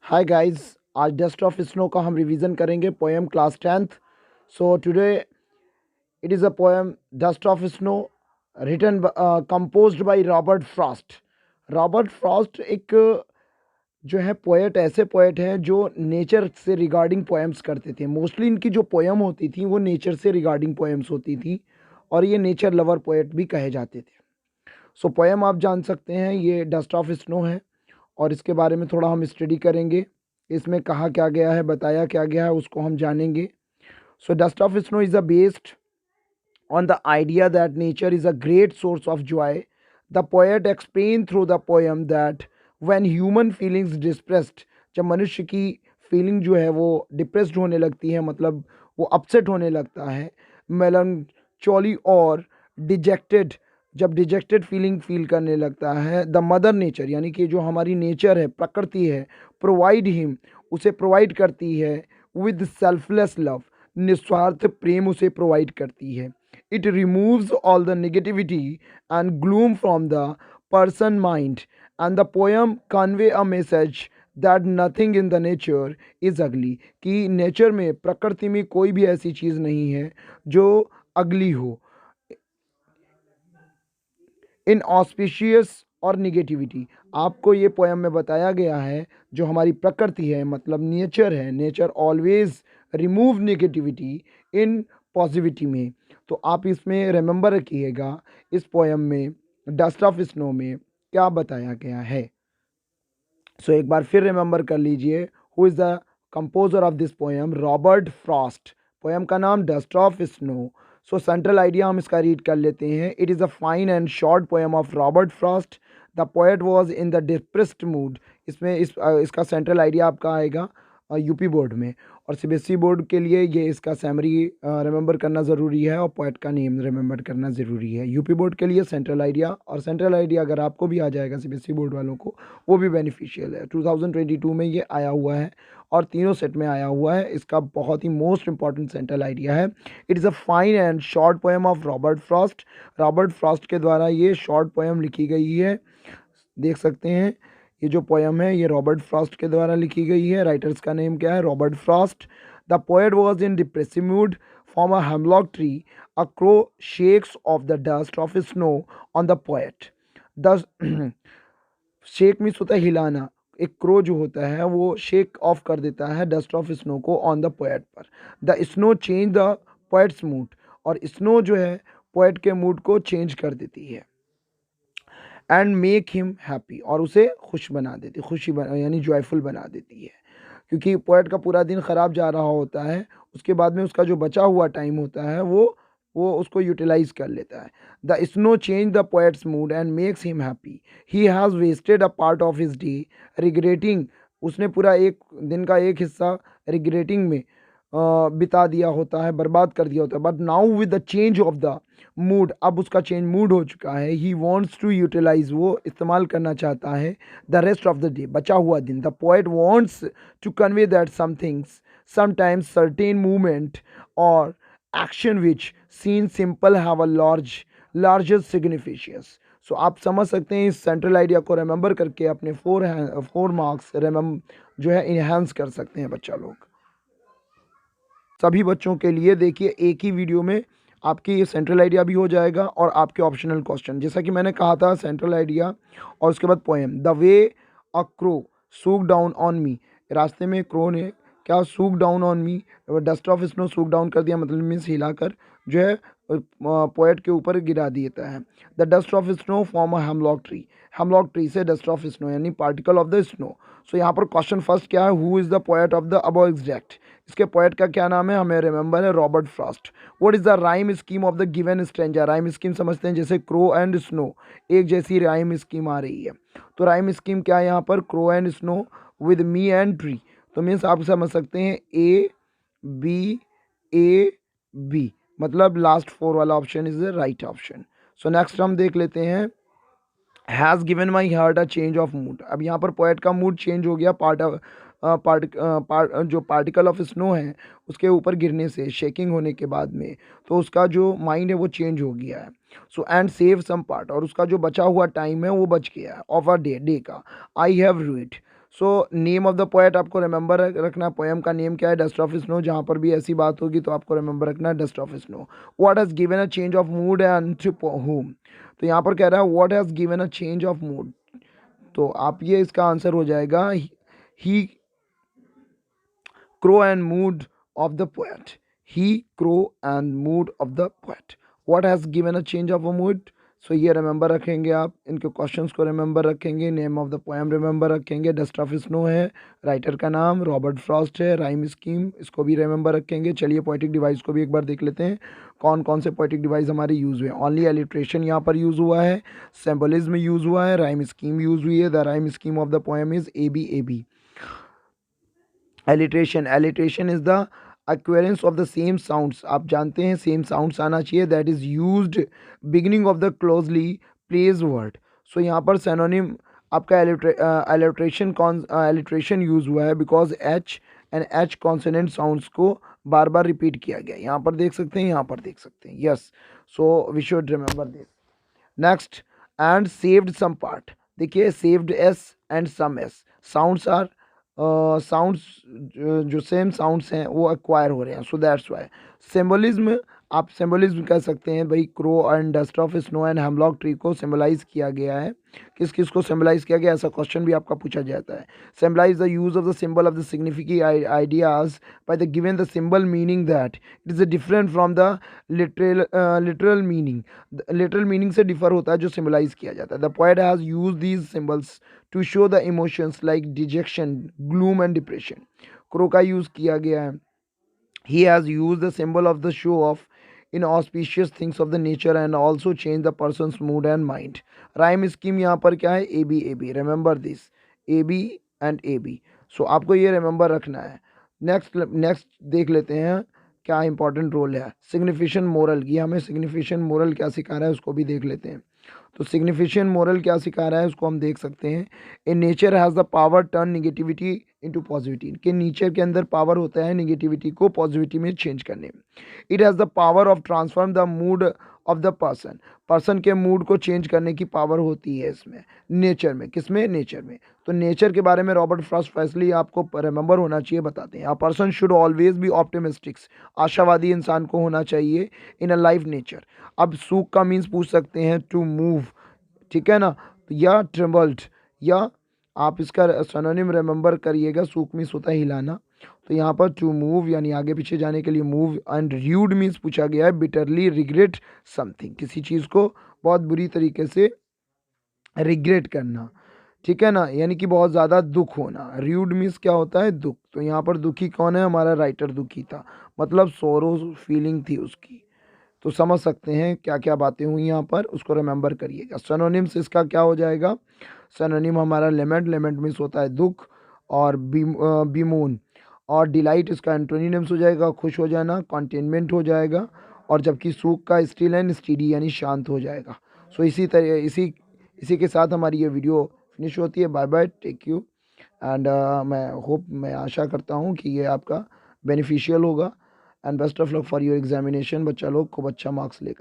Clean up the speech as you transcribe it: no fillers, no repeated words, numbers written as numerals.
हाय guys, आज dust of snow का हम रिवीजन करेंगे poem class 10th। So today it is a poem dust of snow written composed by Robert Frost. Robert Frost एक जो है poet, ऐसे poet हैं जो नेचर से रिगार्डिंग पोएम्स करते थे। मोस्टली इनकी जो पोएम होती थी वो नेचर से रिगार्डिंग पोएम्स होती थी और ये नेचर लवर पोएट भी कहे जाते थे। सो पोएम आप जान सकते हैं, ये डस्ट ऑफ स्नो है और इसके बारे में थोड़ा हम स्टडी करेंगे। इसमें कहा क्या गया है, बताया क्या गया है, उसको हम जानेंगे। So dust of snow is a based on the idea that nature is a great source of joy. The poet explained through the poem that when human feelings depressed, जब मनुष्य की फीलिंग जो है वो डिप्रेस्ड होने लगती है, मतलब वो अपसेट होने लगता है, मेलनचोली और डिजेक्टेड, जब डिजेक्टेड फीलिंग फील करने लगता है, द मदर नेचर यानी कि जो हमारी नेचर है, प्रकृति है, प्रोवाइड हिम, उसे प्रोवाइड करती है विद सेल्फलेस लव, निस्वार्थ प्रेम उसे प्रोवाइड करती है। It removes all the negativity and gloom from the person mind, and the poem convey a message that nothing in the nature is ugly, कि nature में, प्रकृति में कोई भी ऐसी चीज़ नहीं है जो अगली हो, इन ऑस्पिशियस और निगेटिविटी। आपको ये पोएम में बताया गया है जो हमारी प्रकृति है, मतलब नेचर है, नेचर ऑलवेज रिमूव नेगेटिविटी इन पॉजिटिविटी में। तो आप इसमें रिमेंबर रखिएगा इस पोएम में डस्ट ऑफ स्नो में क्या बताया गया है। सो एक बार फिर रिमेंबर कर लीजिए, who is the composer of this poem? Robert Frost. Poem का नाम dust of snow. So central idea हम इसका रीड कर लेते हैं। It is a fine and short poem of Robert Frost. The poet was in the depressed mood. इसमें इसका central idea आपका आएगा यूपी बोर्ड में, और सीबीएसई बोर्ड के लिए ये इसका सैमरी रिमेंबर करना ज़रूरी है और पोएट का नेम रिमेंबर करना ज़रूरी है। यूपी बोर्ड के लिए सेंट्रल आइडिया, और सेंट्रल आइडिया अगर आपको भी आ जाएगा सीबीएसई बोर्ड वालों को, वो भी बेनिफिशियल है। 2022 में ये आया हुआ है और तीनों सेट में आया हुआ है। इसका बहुत ही मोस्ट इंपॉर्टेंट सेंट्रल आइडिया है। It is a fine and short poem of Robert Frost. Robert Frost के द्वारा ये शॉर्ट पोएम लिखी गई है। देख सकते हैं ये जो पोएम है ये रॉबर्ट फ्रॉस्ट के द्वारा लिखी गई है। राइटर्स का नेम क्या है? Robert Frost. The poet was in depressive mood from a hemlock tree. A crow shakes of the dust of snow on the poet. The shake means होता है हिलाना। एक क्रो जो होता है वो शेक ऑफ कर देता है डस्ट ऑफ स्नो को ऑन द पोएट पर। The snow change the poet's mood, और स्नो जो है पोएट के मूड को चेंज कर देती है। एंड मेक हिम हैप्पी, और उसे खुश बना देती, यानी जॉयफुल बना देती है। क्योंकि पोएट का पूरा दिन ख़राब जा रहा होता है, उसके बाद में उसका जो बचा हुआ टाइम होता है वो उसको यूटिलाइज कर लेता है। The snow change the poet's mood and makes him happy. He has wasted a part of his day regretting, उसने पूरा एक दिन का एक हिस्सा रिग्रेटिंग में बिता दिया होता है, बर्बाद कर दिया होता है। But now with the change of the mood, अब उसका चेंज मूड हो चुका है। ही वॉन्ट्स टू यूटिलाइज, वो इस्तेमाल करना चाहता है the rest of the day, बचा हुआ दिन। The poet wants to convey that somethings sometimes certain movement और action which seen simple have a larger significance. So आप समझ सकते हैं, इस सेंट्रल आइडिया को रिमेंबर करके अपने 4 मार्क्स जो है इन्हेंस कर सकते हैं बच्चा लोग। सभी बच्चों के लिए देखिए एक ही वीडियो में आपकी ये सेंट्रल आइडिया भी हो जाएगा और आपके ऑप्शनल क्वेश्चन। जैसा कि मैंने कहा था, सेंट्रल आइडिया और उसके बाद poem. The way a crow shook down on me, रास्ते में क्रो ने क्या shook down on me, dust of snow shook down कर दिया, मतलब मीन्स हिलाकर जो है पोएट के ऊपर गिरा देता है। The dust of snow form a hemlock tree, hemlock tree से डस्ट ऑफ स्नो यानी पार्टिकल ऑफ द स्नो। सो यहाँ पर क्वेश्चन फर्स्ट क्या है? Who is the poet of the above exact, इसके पोएट का क्या नाम है? हमें रिमेंबर है Robert Frost. What is the rhyme scheme of the given stranger? Rhyme scheme समझते हैं, जैसे क्रो एंड स्नो, एक जैसी राइम स्कीम आ रही है। तो राइम स्कीम क्या है यहाँ पर? Crow and snow with me and tree. तो मीन्स आप समझ सकते हैं ए बी, मतलब लास्ट 4 वाला option is the right option. So next हम देख लेते हैं, has given my heart a change of mood. अब यहाँ पर पोएट का मूड चेंज हो गया जो पार्टिकल ऑफ स्नो है उसके ऊपर गिरने से, शेकिंग होने के बाद में, तो उसका जो माइंड है वो चेंज हो गया है। So and save some part, और उसका जो बचा हुआ टाइम है वो बच गया है ऑफ अ डे का। I have rued, so name of the poet आपको रिमेंबर रखना, पोएम का नेम क्या है, डस्ट ऑफ स्नो। जहाँ पर भी ऐसी बात होगी तो आपको रिमेंबर रखना है dust of snow. What has given a change of mood and to whom, तो यहाँ पर कह रहा है what has given a change of mood, तो आप ये इसका आंसर हो जाएगा ही crow and mood of the poet. He crow and mood of the poet. What has given a change of a mood? सो ये रिमेंबर रखेंगे आप, इनके क्वेश्चंस को रिमेंबर रखेंगे, name of the poem remember रखेंगे, डस्ट ऑफ स्नो है, writer का नाम रॉबर्ट फ्रॉस्ट है, राइम स्कीम इसको भी रिमेंबर रखेंगे। चलिए पोएटिक डिवाइस को भी एक बार देख लेते हैं, कौन कौन से पोएटिक डिवाइस हमारे यूज़ हुए। ओनली एलिट्रेशन यहाँ पर यूज़ हुआ है, सिंबलिज्म यूज़ हुआ है, राइम स्कीम यूज़ हुई है। The rhyme scheme of the poem is A B A B. Alliteration is the occurrence of the same sounds, आप जानते हैं सेम साउंड्स आना चाहिए, that is used beginning of the closely place word. So यहाँ पर synonym आपका alliteration use हुआ है because H and H consonant sounds को बार बार रिपीट किया गया। यहाँ पर देख सकते हैं, यहाँ पर देख सकते हैं, yes. So we should remember this. Next, and saved some part, देखिए saved S and some S, sounds are sounds जो सेम साउंड्स हैं वो एक्वायर हो रहे हैं, सो दैट्स वाई। सिंबलिज्म, आप सिंबलिज्म कह सकते हैं भाई, crow and dust of snow and hemlock tree को सिंबलाइज किया गया है। किस किस को सिंबलाइज किया गया, ऐसा क्वेश्चन भी आपका पूछा जाता है। Symbolise the use of the symbol of the significant ideas by the given the symbol meaning that it is different from the literal meaning, literal meaning से डिफर होता है जो सिंबलाइज किया जाता है। The poet has use these symbols to show the emotions like dejection, gloom and depression, crow का use किया गया है। He has used the symbol of the show off in auspicious things of the nature and also change the person's mood and mind. Rhyme scheme यहाँ पर क्या है, A B A B, remember this, A B and A B. So आपको ये remember रखना है। Next देख लेते हैं क्या इंपॉर्टेंट रोल है। सिग्निफिकेंट मोरल की, हमें सिग्निफिकेंट मोरल क्या सिखा रहा है उसको भी देख लेते हैं। तो सिग्निफिकेंट मोरल क्या सिखा रहा है उसको हम देख सकते हैं। In nature has the power turn negativity into positivity, कि नेचर के अंदर पावर होता है निगेटिविटी को पॉजिटिविटी में चेंज करने में। It has the power of transform the mood off the person, person के मूड को चेंज करने की पावर होती है इसमें, नेचर में। किसमें, नेचर में। तो नेचर के बारे में रॉबर्ट फ्रॉस्ट फैसली आपको रिमेंबर होना चाहिए, बताते हैं। A person should always be optimistics, आशावादी इंसान को होना चाहिए इन अ लाइफ नेचर। अब सूख का मीन्स पूछ सकते हैं टू मूव, ठीक है ना, या ट्रिम्बल्ड, या आप इसका सिनोनिम रिमेंबर करिएगा, सूख मीन्स होता है हिलाना, तो यहाँ पर टू मूव यानी आगे पीछे जाने के लिए मूव। एंड र्यूड मीन्स पूछा गया है बिटरली रिग्रेट समथिंग, किसी चीज़ को बहुत बुरी तरीके से रिग्रेट करना, ठीक है ना, यानी कि बहुत ज़्यादा दुख होना। र्यूड मीन्स क्या होता है, दुख। तो यहाँ पर दुखी कौन है, हमारा राइटर दुखी था, मतलब सोरो फीलिंग थी उसकी। तो समझ सकते हैं क्या क्या बातें हुई यहाँ पर, उसको रिमेंबर करिएगा। सिनोनिम्स इसका क्या हो जाएगा, सिनोनिम हमारा लेमेंट, लेमेंट मीन्स होता है दुख, और बीमोन और डिलाइट इसका एंटोनिम्स हो जाएगा, खुश हो जाना, कॉन्टेनमेंट हो जाएगा, और जबकि सूख का स्टिल एंड स्टीडी यानी शांत हो जाएगा। सो इसी तरह इसी के साथ हमारी ये वीडियो फिनिश होती है। Bye bye, take you and मैं आशा करता हूँ कि ये आपका बेनिफिशियल होगा। And best of luck for your examination, बच्चा लोग खूब अच्छा मार्क्स लेकर